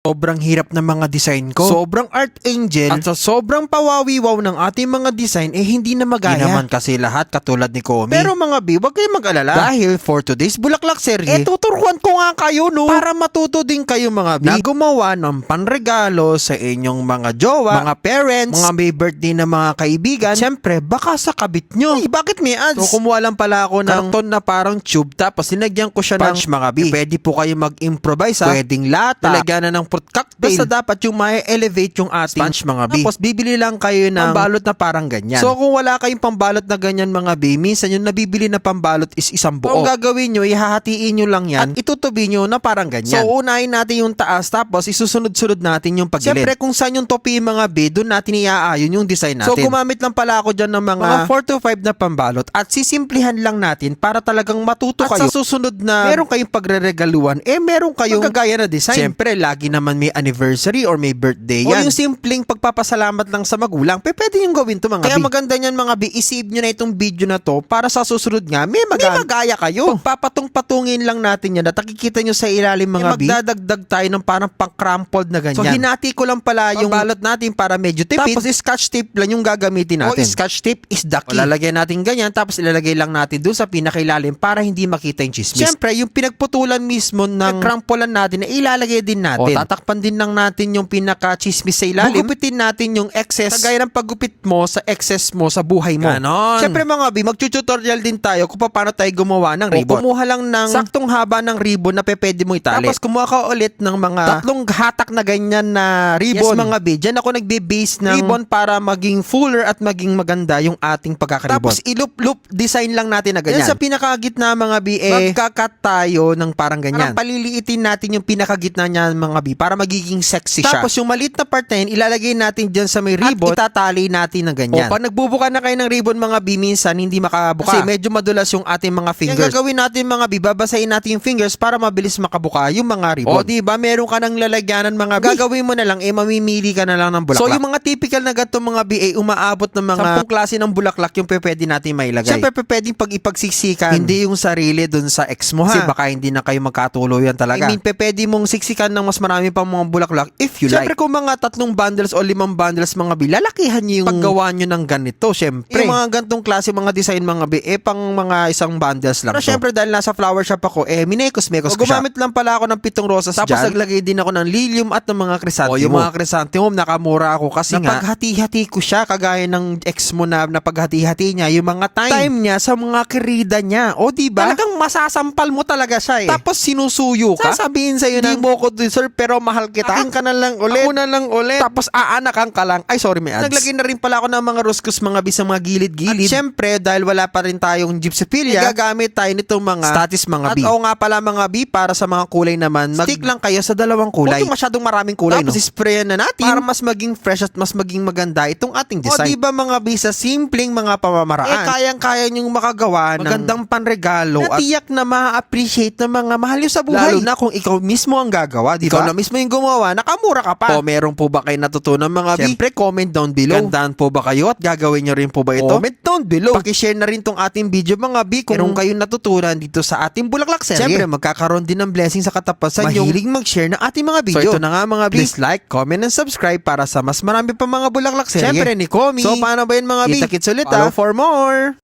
Sobrang hirap ng mga design ko. Sobrang art angel at sa sobrang pawawiwaw ng ating mga design hindi na magaya. Hindi naman kasi lahat katulad ni Komi. Pero mga B, wag kayong mag-alala. Dahil for today's Bulaklak serye, tuturuan ko nga kayo para matuto din kayo mga B na gumawa ng panregalo sa inyong mga jowa, mga parents, mga may birthday na mga kaibigan. Siyempre, baka sa kabit nyo. Ay, bakit may ads? So kumuha lang pala ako ng karton na parang tube tapos sinagyan ko siya ng punch mga B. Pwede po kayo mag-improvise pwedeng lata, talagyan na ng fruit cocktail. Basta dapat yung ma-elevate yung ating sponge mga B. Tapos bibili lang kayo ng pambalot na parang ganyan. So kung wala kayong pambalot na ganyan mga B, minsan yung nabibili na pambalot is isang buo. Kung gagawin nyo, ihahatiin nyo lang yan at itutubi nyo na parang ganyan. So unahin natin yung taas tapos isusunod-sunod natin yung pagilid. Siyempre kung saan yung topi mga B, doon natin iaayon yung design natin. So gumamit lang pala ako dyan ng mga 4 to 5 na pambalot at sisimplihan lang natin para talagang matuto kayo. At sa susunod na meron kayong pagre-regaluan, meron kayong magagaya na design. Siyempre lagi naman may anniversary or may birthday yan. O yung simpleng pagpapasalamat lang sa magulang, pwede yung gawin to mga B. Kaya maganda niyan mga B, isave nyo na itong video na to para sa susunod nga, may magaya kayo. Pagpapatong-patungin lang natin yan at nakikita nyo sa ilalim mga B, magdadagdag tayo ng parang pang-crumpled na ganyan. So hinati ko lang pala yung balot natin para medyo tipid. Tapos scotch tape lang yung gagamitin natin. O scotch tape is the key. Lalagyan natin ganyan tapos ilalagay lang natin doon sa pinakailalim para hindi makita yung chismis. Siyempre, yung pinagputulan mismo ng crumple natin na ilalagay din natin. O tatakpan din lang natin yung pinaka-chismis sa ilalim. Gugupitin natin yung excess. Kagaya ng paggupit mo sa excess mo sa buhay mo. Ganon. Siyempre mga B, mag-tutorial din tayo kung paano tayo gumawa ng ribbon. Kumuha lang ng saktong haba ng ribbon na pwede mo itali. Tapos kumuha ka ulit ng mga tatlong hatak na ganyan na ribbon. Yes mga B, dyan ako nagbe-base ng ribbon para maging fuller at maging maganda yung ating pagkaka-ribbon. Tapos i-loop-loop design lang natin na ganyan. Yan sa pinakagitna mga B, magkakat tayo ng parang ganyan. Parang paliliitin natin yung pinakagitna niya mga B para magiging sexy siya. Tapos yung maliit na part na yun, ilalagay natin dyan sa may ribbon at itatali natin ng ganyan. O pag nagbubuka na kayo ng ribbon mga B, minsan hindi makabuka. Kasi medyo madulas yung ating mga fingers. Yung gagawin natin mga B, babasahin natin yung fingers para mabilis makabuka yung mga ribbon. O diba, meron ka ng lalagyanan mga B. Gagawin mo na lang, mamimili ka na lang ng bulaklak. So yung mga typical na ganito mga B, umaabot ng mga 10 klase ng bulaklak yung pwede natin mailagay. Siyempre pwedeng pag ipagsiksikan, hindi yung sarili dun sa ex mo ha. Kasi baka hindi na kayo magkatuloyan talaga. I mean, pwede mong siksikan ng mas marami pang mga bulaklak if you like. Siyempre kung mga 3 bundles o 5 bundles mga B, lalakihan nyo yung paggawa nyo ng ganito. Siyempre, yung mga ganitong klase mga design mga B, pang mga isang bundles lang. Pero siyempre dahil nasa flower shop ako, minekos-mekos ko siya. Gumamit lang pala ako ng 7 rosas tapos dyan. Naglagay din ako ng lilium at ng mga chrysanthemum. O yung mga chrysanthemum, nakamura ako kasi nga napaghati-hati ko siya kagaya ng ex mo na napaghati-hati niya yung mga time niya sa mga kirida niya. O diba? Talagang masasampal mo talaga siya Tapos sinusuyo ka. Sasabihin sa'yo na, hindi mo ko deserve pero mahal kita. Akin ka na lang ulit. Ako na lang ulit. Tapos aanakan ka lang. Ay sorry may ads. Naglagay na rin pala ako ng mga ruskus mga bisang mga gilid-gilid. At syempre dahil wala pa rin tayong gypsophilia, gagamit tayo nitong mga status mga B. At oo nga pala mga B, para sa mga kulay naman, stick lang kayo sa 2 kulay. Huwag yung masyadong maraming kulay. Tapos sprayan na natin para mas maging fresh at mas maging maganda itong ating design. O diba mga B, sa simpleng mga pamamaraan, kayang-kaya nyong makagawa ng magandang panregalo at tiyak na ma-appreciate ng mga mahal nyo sa buhay. Lalo na kung ikaw mismo ang gagawa, diba? Ikaw na mismo yung gumawa, nakamura ka pa. O meron po ba kayo natutunan mga B? Siyempre, comment down below. Gandaan po ba kayo at gagawin nyo rin po ba ito? Comment down below. Pakishare na rin tong ating video mga B kung meron kayong natutunan dito sa ating Bulaklak serye. Siyempre, magkakaroon din ng blessing sa katapasan yung mahilig mag-share ng ating mga video. So ito na nga mga B, please like, comment, and subscribe para sa mas marami pa mga Bulaklak serye. Siyempre ni Komi. So paano ba yun mga B? Kita-kits ulit follow for more.